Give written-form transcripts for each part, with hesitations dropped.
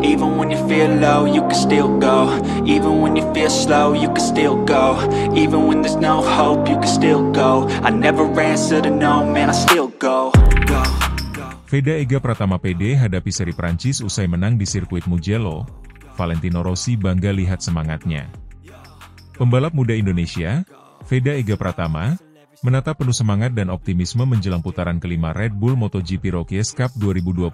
Even when you feel low, you can still go. Even when you feel slow, you can still go. Even when there's no hope, you can still go. I never answer to no, man, I still go. Veda Ega Pratama PD hadapi seri Prancis usai menang di sirkuit Mugello. Valentino Rossi bangga lihat semangatnya. Pembalap muda Indonesia, Veda Ega Pratama, menatap penuh semangat dan optimisme menjelang putaran kelima Red Bull MotoGP Rookies Cup 2025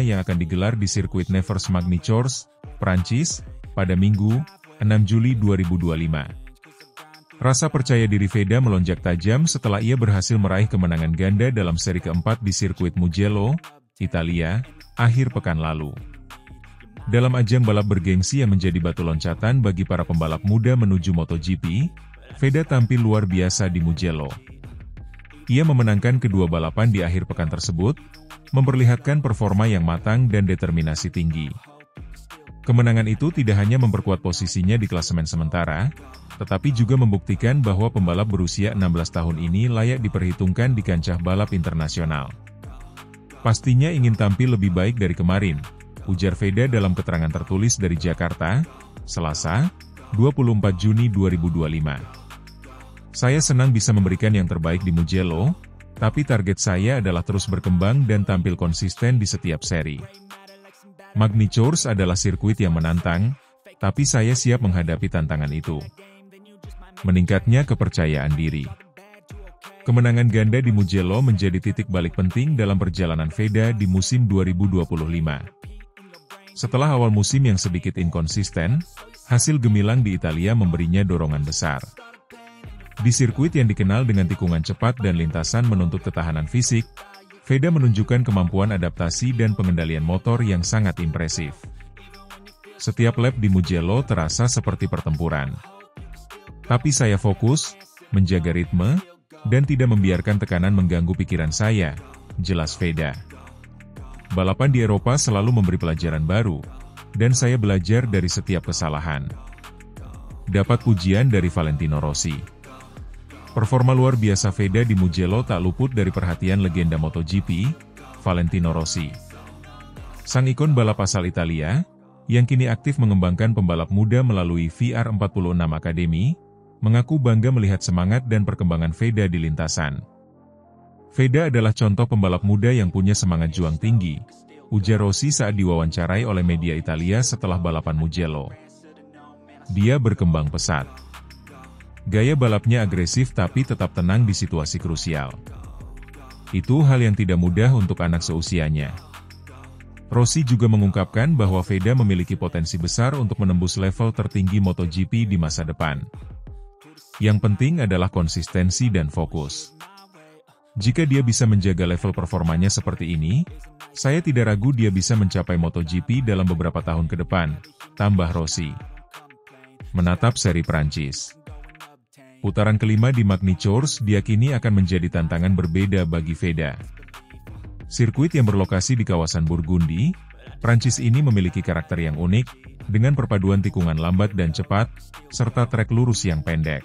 yang akan digelar di sirkuit Nevers-Magny-Cours, Prancis, pada Minggu, 6 Juli 2025. Rasa percaya diri Veda melonjak tajam setelah ia berhasil meraih kemenangan ganda dalam seri keempat di sirkuit Mugello, Italia, akhir pekan lalu. Dalam ajang balap bergengsi yang menjadi batu loncatan bagi para pembalap muda menuju MotoGP, Veda tampil luar biasa di Mugello. Ia memenangkan kedua balapan di akhir pekan tersebut, memperlihatkan performa yang matang dan determinasi tinggi. Kemenangan itu tidak hanya memperkuat posisinya di klasemen sementara, tetapi juga membuktikan bahwa pembalap berusia 16 tahun ini layak diperhitungkan di kancah balap internasional. Pastinya ingin tampil lebih baik dari kemarin, ujar Veda dalam keterangan tertulis dari Jakarta, Selasa, 24 Juni 2025. Saya senang bisa memberikan yang terbaik di Mugello, tapi target saya adalah terus berkembang dan tampil konsisten di setiap seri. Magny-Cours adalah sirkuit yang menantang, tapi saya siap menghadapi tantangan itu. Meningkatnya kepercayaan diri. Kemenangan ganda di Mugello menjadi titik balik penting dalam perjalanan Veda di musim 2025. Setelah awal musim yang sedikit inkonsisten, hasil gemilang di Italia memberinya dorongan besar. Di sirkuit yang dikenal dengan tikungan cepat dan lintasan menuntut ketahanan fisik, Veda menunjukkan kemampuan adaptasi dan pengendalian motor yang sangat impresif. Setiap lap di Mugello terasa seperti pertempuran. Tapi saya fokus, menjaga ritme, dan tidak membiarkan tekanan mengganggu pikiran saya, jelas Veda. Balapan di Eropa selalu memberi pelajaran baru, dan saya belajar dari setiap kesalahan. Dapat pujian dari Valentino Rossi. Performa luar biasa Veda di Mugello tak luput dari perhatian legenda MotoGP, Valentino Rossi. Sang ikon balap asal Italia, yang kini aktif mengembangkan pembalap muda melalui VR46 Academy, mengaku bangga melihat semangat dan perkembangan Veda di lintasan. Veda adalah contoh pembalap muda yang punya semangat juang tinggi, ujar Rossi saat diwawancarai oleh media Italia setelah balapan Mugello. Dia berkembang pesat. Gaya balapnya agresif tapi tetap tenang di situasi krusial. Itu hal yang tidak mudah untuk anak seusianya. Rossi juga mengungkapkan bahwa Veda memiliki potensi besar untuk menembus level tertinggi MotoGP di masa depan. Yang penting adalah konsistensi dan fokus. Jika dia bisa menjaga level performanya seperti ini, saya tidak ragu dia bisa mencapai MotoGP dalam beberapa tahun ke depan, tambah Rossi. Menatap seri Prancis. Putaran kelima di Magny-Cours diyakini akan menjadi tantangan berbeda bagi Veda. Sirkuit yang berlokasi di kawasan Burgundy, Prancis ini memiliki karakter yang unik, dengan perpaduan tikungan lambat dan cepat, serta trek lurus yang pendek.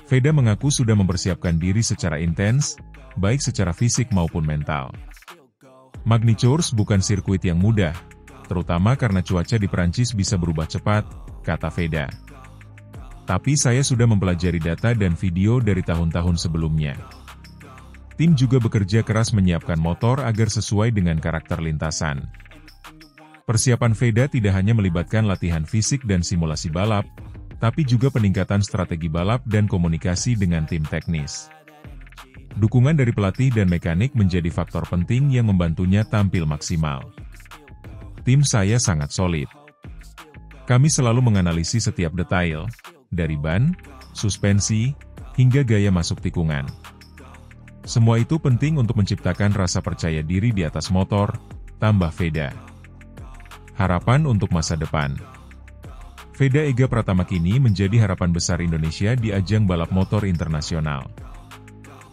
Veda mengaku sudah mempersiapkan diri secara intens, baik secara fisik maupun mental. Magny-Cours bukan sirkuit yang mudah, terutama karena cuaca di Prancis bisa berubah cepat, kata Veda. Tapi saya sudah mempelajari data dan video dari tahun-tahun sebelumnya. Tim juga bekerja keras menyiapkan motor agar sesuai dengan karakter lintasan. Persiapan Veda tidak hanya melibatkan latihan fisik dan simulasi balap, tapi juga peningkatan strategi balap dan komunikasi dengan tim teknis. Dukungan dari pelatih dan mekanik menjadi faktor penting yang membantunya tampil maksimal. Tim saya sangat solid. Kami selalu menganalisis setiap detail, dari ban, suspensi, hingga gaya masuk tikungan. Semua itu penting untuk menciptakan rasa percaya diri di atas motor, tambah Veda. Harapan untuk masa depan. Veda Ega Pratama kini menjadi harapan besar Indonesia di ajang balap motor internasional.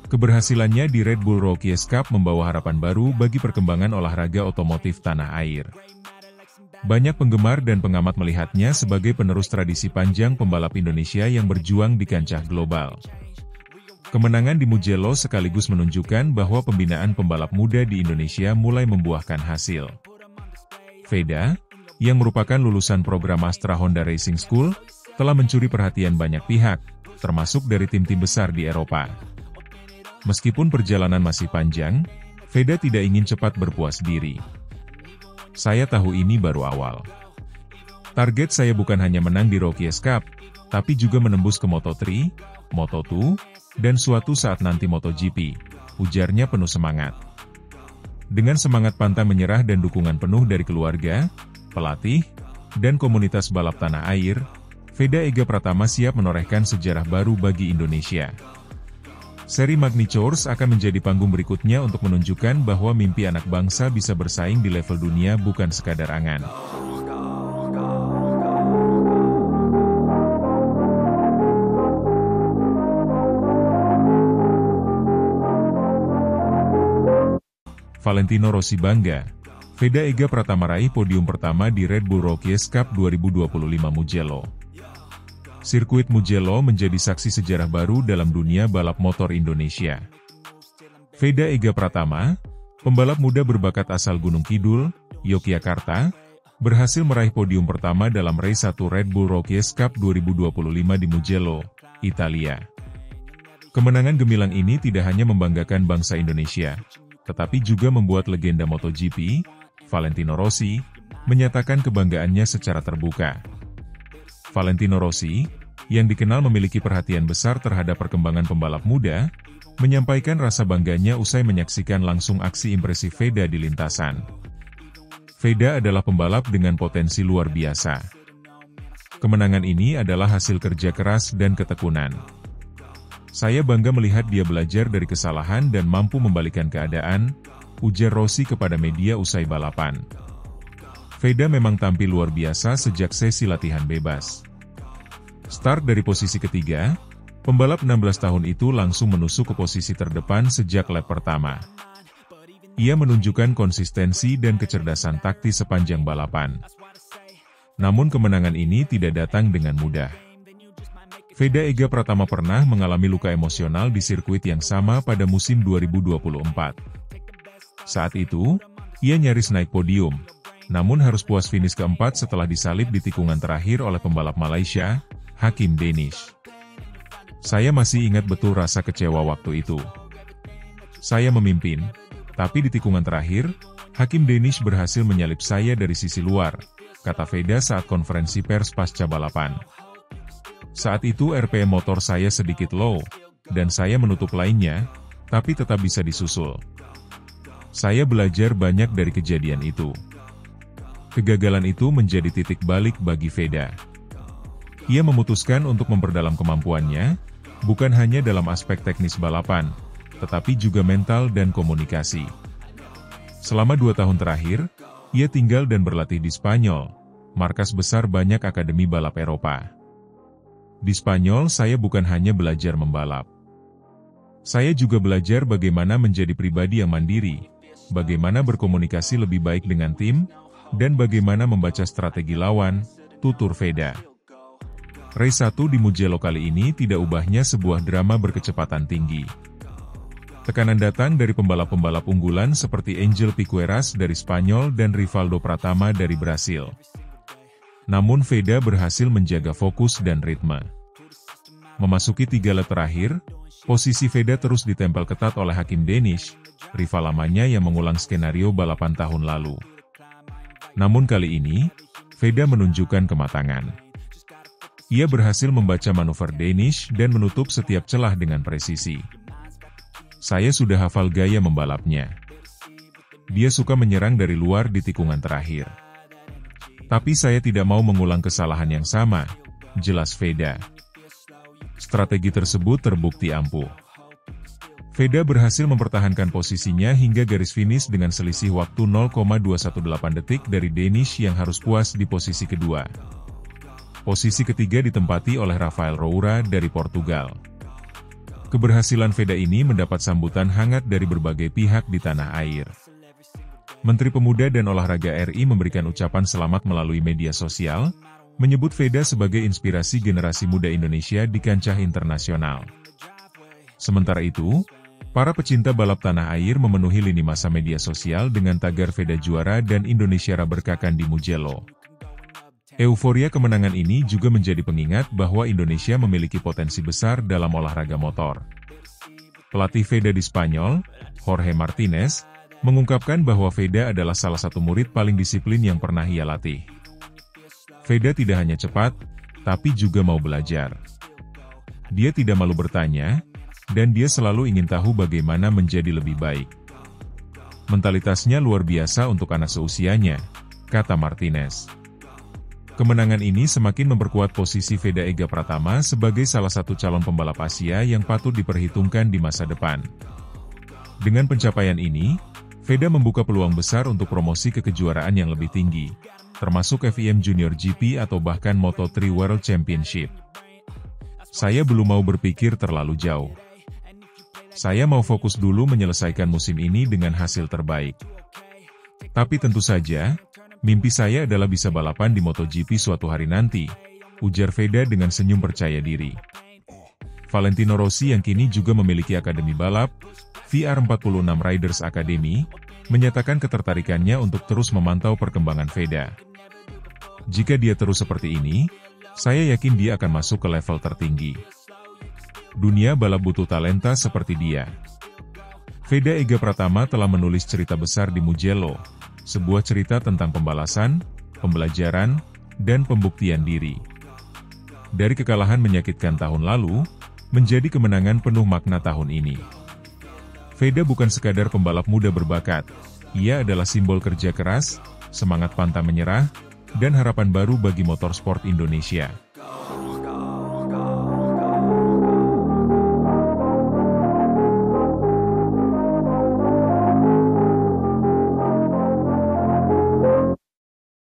Keberhasilannya di Red Bull Rookies Cup membawa harapan baru bagi perkembangan olahraga otomotif tanah air. Banyak penggemar dan pengamat melihatnya sebagai penerus tradisi panjang pembalap Indonesia yang berjuang di kancah global. Kemenangan di Mugello sekaligus menunjukkan bahwa pembinaan pembalap muda di Indonesia mulai membuahkan hasil. Veda, yang merupakan lulusan program Astra Honda Racing School, telah mencuri perhatian banyak pihak, termasuk dari tim-tim besar di Eropa. Meskipun perjalanan masih panjang, Veda tidak ingin cepat berpuas diri. Saya tahu ini baru awal. Target saya bukan hanya menang di Rockies Cup, tapi juga menembus ke Moto3, Moto2, dan suatu saat nanti MotoGP, ujarnya penuh semangat. Dengan semangat pantang menyerah dan dukungan penuh dari keluarga, pelatih, dan komunitas balap tanah air, Veda Ega Pratama siap menorehkan sejarah baru bagi Indonesia. Seri Magny-Cours akan menjadi panggung berikutnya untuk menunjukkan bahwa mimpi anak bangsa bisa bersaing di level dunia bukan sekadar angan. Valentino Rossi bangga, Veda Ega Pratama raih podium pertama di Red Bull Rockies Cup 2025 Mugello. Sirkuit Mugello menjadi saksi sejarah baru dalam dunia balap motor Indonesia. Veda Ega Pratama, pembalap muda berbakat asal Gunung Kidul, Yogyakarta, berhasil meraih podium pertama dalam race 1 Red Bull Rockies Cup 2025 di Mugello, Italia. Kemenangan gemilang ini tidak hanya membanggakan bangsa Indonesia, tetapi juga membuat legenda MotoGP, Valentino Rossi, menyatakan kebanggaannya secara terbuka. Valentino Rossi, yang dikenal memiliki perhatian besar terhadap perkembangan pembalap muda, menyampaikan rasa bangganya usai menyaksikan langsung aksi impresif Veda di lintasan. Veda adalah pembalap dengan potensi luar biasa. Kemenangan ini adalah hasil kerja keras dan ketekunan. Saya bangga melihat dia belajar dari kesalahan dan mampu membalikan keadaan, ujar Rossi kepada media usai balapan. Veda memang tampil luar biasa sejak sesi latihan bebas. Start dari posisi ketiga, pembalap 16 tahun itu langsung menusuk ke posisi terdepan sejak lap pertama. Ia menunjukkan konsistensi dan kecerdasan taktis sepanjang balapan. Namun kemenangan ini tidak datang dengan mudah. Veda Ega Pratama pernah mengalami luka emosional di sirkuit yang sama pada musim 2024. Saat itu, ia nyaris naik podium, namun harus puas finish keempat setelah disalip di tikungan terakhir oleh pembalap Malaysia, Hakim Danish. Saya masih ingat betul rasa kecewa waktu itu. Saya memimpin, tapi di tikungan terakhir, Hakim Danish berhasil menyalip saya dari sisi luar, kata Veda saat konferensi pers pasca balapan. Saat itu RPM motor saya sedikit low, dan saya menutup lainnya, tapi tetap bisa disusul. Saya belajar banyak dari kejadian itu. Kegagalan itu menjadi titik balik bagi Veda. Ia memutuskan untuk memperdalam kemampuannya, bukan hanya dalam aspek teknis balapan, tetapi juga mental dan komunikasi. Selama 2 tahun terakhir, ia tinggal dan berlatih di Spanyol, markas besar banyak akademi balap Eropa. Di Spanyol saya bukan hanya belajar membalap. Saya juga belajar bagaimana menjadi pribadi yang mandiri, bagaimana berkomunikasi lebih baik dengan tim, dan bagaimana membaca strategi lawan, tutur Veda. Race 1 di Mugello kali ini tidak ubahnya sebuah drama berkecepatan tinggi. Tekanan datang dari pembalap-pembalap unggulan seperti Angel Piqueras dari Spanyol dan Rivaldo Pratama dari Brasil. Namun Veda berhasil menjaga fokus dan ritme. Memasuki 3 lap terakhir, posisi Veda terus ditempel ketat oleh Hakim Danish, rival lamanya yang mengulang skenario balapan tahun lalu. Namun kali ini, Veda menunjukkan kematangan. Ia berhasil membaca manuver Danish dan menutup setiap celah dengan presisi. Saya sudah hafal gaya membalapnya. Dia suka menyerang dari luar di tikungan terakhir. Tapi saya tidak mau mengulang kesalahan yang sama, jelas Veda. Strategi tersebut terbukti ampuh. Veda berhasil mempertahankan posisinya hingga garis finish dengan selisih waktu 0,218 detik dari Danish yang harus puas di posisi kedua. Posisi ketiga ditempati oleh Rafael Roura dari Portugal. Keberhasilan Veda ini mendapat sambutan hangat dari berbagai pihak di tanah air. Menteri Pemuda dan Olahraga RI memberikan ucapan selamat melalui media sosial, menyebut Veda sebagai inspirasi generasi muda Indonesia di kancah internasional. Sementara itu, Para pecinta balap tanah air memenuhi lini masa media sosial dengan tagar Veda juara dan Indonesia berkakan di Mugello. Euforia kemenangan ini juga menjadi pengingat bahwa Indonesia memiliki potensi besar dalam olahraga motor. Pelatih Veda di Spanyol, Jorge Martinez, mengungkapkan bahwa Veda adalah salah satu murid paling disiplin yang pernah ia latih. Veda tidak hanya cepat, tapi juga mau belajar. Dia tidak malu bertanya, dan dia selalu ingin tahu bagaimana menjadi lebih baik. Mentalitasnya luar biasa untuk anak seusianya, kata Martinez. Kemenangan ini semakin memperkuat posisi Veda Ega Pratama sebagai salah satu calon pembalap Asia yang patut diperhitungkan di masa depan. Dengan pencapaian ini, Veda membuka peluang besar untuk promosi ke kejuaraan yang lebih tinggi, termasuk FIM Junior GP atau bahkan Moto3 World Championship. Saya belum mau berpikir terlalu jauh. Saya mau fokus dulu menyelesaikan musim ini dengan hasil terbaik. Tapi tentu saja, mimpi saya adalah bisa balapan di MotoGP suatu hari nanti, ujar Veda dengan senyum percaya diri. Valentino Rossi yang kini juga memiliki akademi balap, VR46 Riders Academy, menyatakan ketertarikannya untuk terus memantau perkembangan Veda. Jika dia terus seperti ini, saya yakin dia akan masuk ke level tertinggi. Dunia balap butuh talenta seperti dia. Veda Ega Pratama telah menulis cerita besar di Mugello, sebuah cerita tentang pembalasan, pembelajaran, dan pembuktian diri. Dari kekalahan menyakitkan tahun lalu, menjadi kemenangan penuh makna tahun ini. Veda bukan sekadar pembalap muda berbakat, ia adalah simbol kerja keras, semangat pantang menyerah, dan harapan baru bagi motorsport Indonesia.